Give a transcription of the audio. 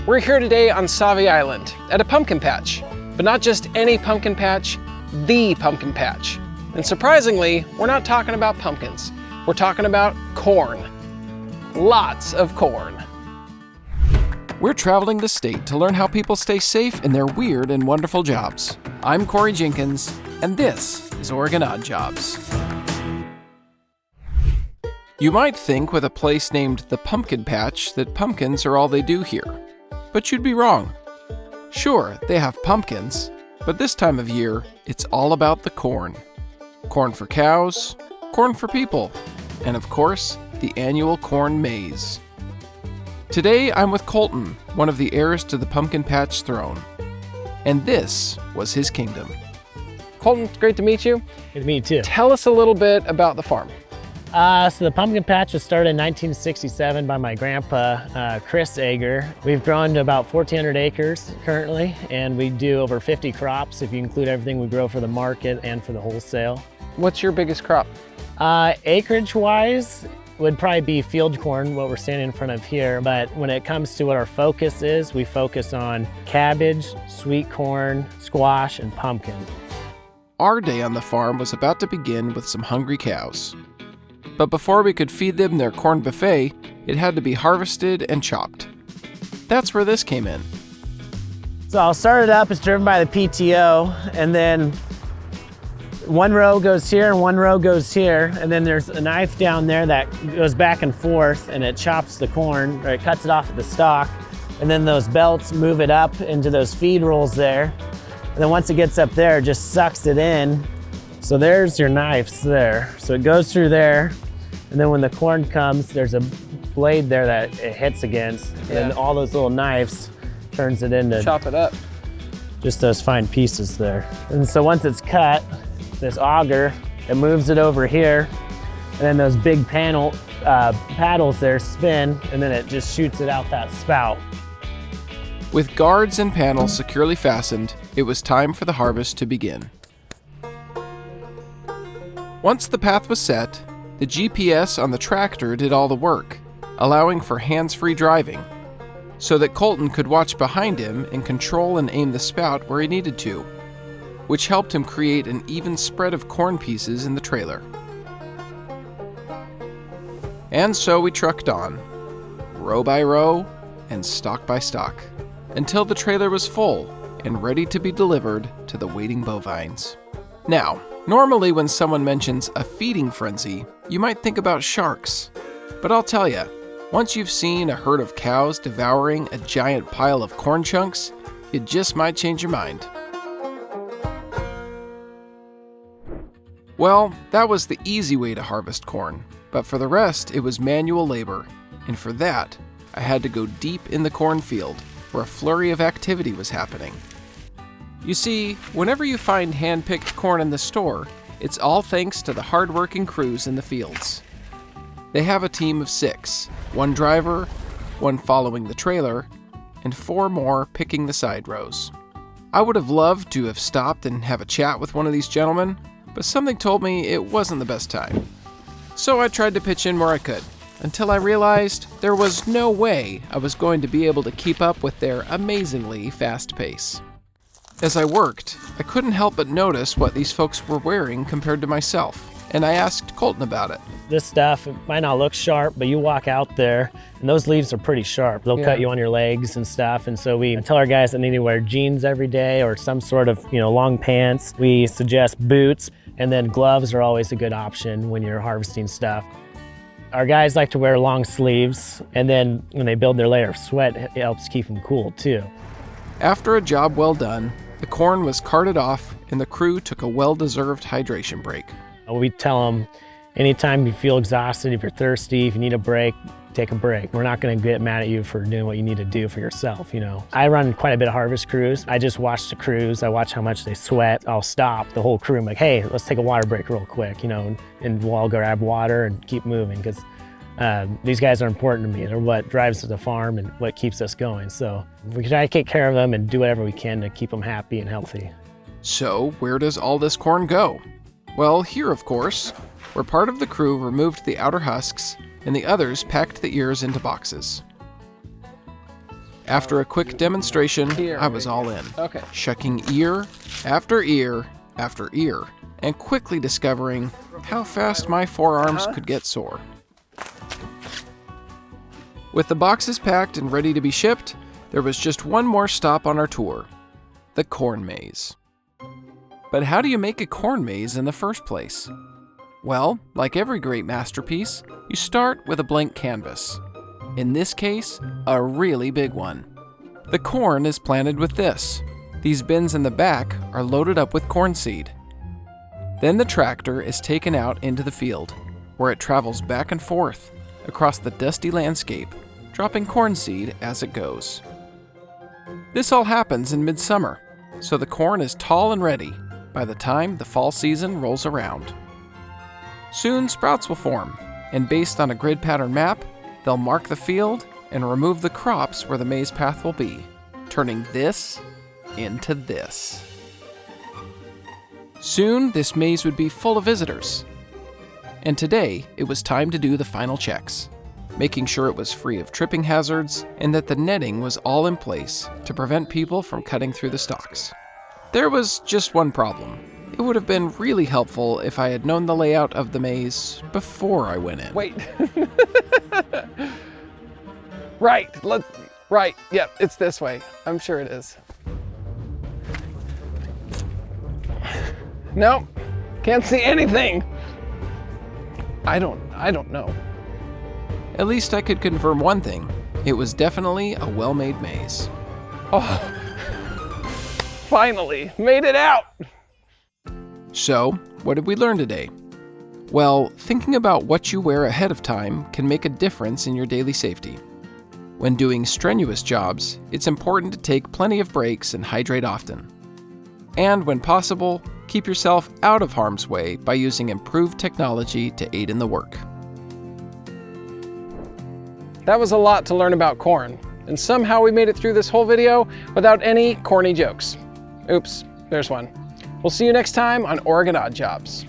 We're here today on Sauvie Island at a pumpkin patch, but not just any pumpkin patch, the pumpkin patch. And surprisingly, we're not talking about pumpkins. We're talking about corn. Lots of corn. We're traveling the state to learn how people stay safe in their weird and wonderful jobs. I'm Corey Jenkins, and this is Oregon Odd Jobs. You might think with a place named the Pumpkin Patch that pumpkins are all they do here. But you'd be wrong. Sure, they have pumpkins, but this time of year, it's all about the corn. Corn for cows, corn for people, and of course, the annual corn maze. Today, I'm with Colton, one of the heirs to the Pumpkin Patch throne. And this was his kingdom. Colton, great to meet you. Good to meet you too. Tell us a little bit about the farm. So the Pumpkin Patch was started in 1967 by my grandpa, Chris Ager. We've grown to about 1,400 acres currently, and we do over 50 crops if you include everything we grow for the market and for the wholesale. What's your biggest crop? Acreage-wise, would probably be field corn, what we're standing in front of here. But when it comes to what our focus is, we focus on cabbage, sweet corn, squash, and pumpkin. Our day on the farm was about to begin with some hungry cows. But before we could feed them their corn buffet, it had to be harvested and chopped. That's where this came in. So I'll start it up, it's driven by the PTO, and then one row goes here and one row goes here, and then there's a knife down there that goes back and forth and it chops the corn, or it cuts it off at the stalk, and then those belts move it up into those feed rolls there. And then once it gets up there, it just sucks it in. So there's your knives there. So it goes through there, and then when the corn comes, there's a blade there that it hits against, and then all those little knives turns it into chop it up. Just those fine pieces there. And so once it's cut, this auger, it moves it over here, and then those big paddles there spin, and then it just shoots it out that spout. With guards and panels securely fastened, it was time for the harvest to begin. Once the path was set, the GPS on the tractor did all the work, allowing for hands-free driving, so that Colton could watch behind him and control and aim the spout where he needed to, which helped him create an even spread of corn pieces in the trailer. And so we trucked on, row by row and stalk by stalk, until the trailer was full and ready to be delivered to the waiting bovines. Now, normally when someone mentions a feeding frenzy, you might think about sharks. But I'll tell ya, once you've seen a herd of cows devouring a giant pile of corn chunks, it just might change your mind. Well, that was the easy way to harvest corn, but for the rest, it was manual labor, and for that, I had to go deep in the cornfield, where a flurry of activity was happening. You see, whenever you find hand-picked corn in the store, it's all thanks to the hard-working crews in the fields. They have a team of 6, 1 driver, 1 following the trailer, and 4 more picking the side rows. I would have loved to have stopped and have a chat with one of these gentlemen, but something told me it wasn't the best time. So I tried to pitch in where I could, until I realized there was no way I was going to be able to keep up with their amazingly fast pace. As I worked, I couldn't help but notice what these folks were wearing compared to myself, and I asked Colton about it. This stuff, it might not look sharp, but you walk out there and those leaves are pretty sharp. They'll cut you on your legs and stuff. And so we tell our guys that need to wear jeans every day or some sort of, long pants. We suggest boots, and then gloves are always a good option when you're harvesting stuff. Our guys like to wear long sleeves, and then when they build their layer of sweat, it helps keep them cool too. After a job well done, the corn was carted off and the crew took a well-deserved hydration break. We tell them, anytime you feel exhausted, if you're thirsty, if you need a break, take a break. We're not gonna get mad at you for doing what you need to do for yourself, I run quite a bit of harvest crews. I just watch the crews, I watch how much they sweat. I'll stop the whole crew, I'm like, hey, let's take a water break real quick, and we'll all go grab water and keep moving, because these guys are important to me. They're what drives the farm and what keeps us going. So we try to take care of them and do whatever we can to keep them happy and healthy. So where does all this corn go? Well, here, of course, where part of the crew removed the outer husks and the others packed the ears into boxes. After a quick demonstration, I was all in. Okay. Shucking ear after ear after ear, and quickly discovering how fast my forearms could get sore. With the boxes packed and ready to be shipped, there was just one more stop on our tour, the corn maze. But how do you make a corn maze in the first place? Well, like every great masterpiece, you start with a blank canvas. In this case, a really big one. The corn is planted with this. These bins in the back are loaded up with corn seed. Then the tractor is taken out into the field, where it travels back and forth across the dusty landscape, dropping corn seed as it goes. This all happens in midsummer, so the corn is tall and ready by the time the fall season rolls around. Soon sprouts will form, and based on a grid pattern map, they'll mark the field and remove the crops where the maze path will be, turning this into this. Soon, this maze would be full of visitors. And today, it was time to do the final checks, making sure it was free of tripping hazards and that the netting was all in place to prevent people from cutting through the stalks. There was just one problem. It would have been really helpful if I had known the layout of the maze before I went in. Wait. Right, yep, it's this way. I'm sure it is. Nope, can't see anything. I don't know. At least I could confirm one thing. It was definitely a well-made maze. Oh, finally, made it out. So, what did we learn today? Well, thinking about what you wear ahead of time can make a difference in your daily safety. When doing strenuous jobs, it's important to take plenty of breaks and hydrate often. And when possible, keep yourself out of harm's way by using improved technology to aid in the work. That was a lot to learn about corn, and somehow we made it through this whole video without any corny jokes. Oops, there's one. We'll see you next time on Oregon Odd Jobs.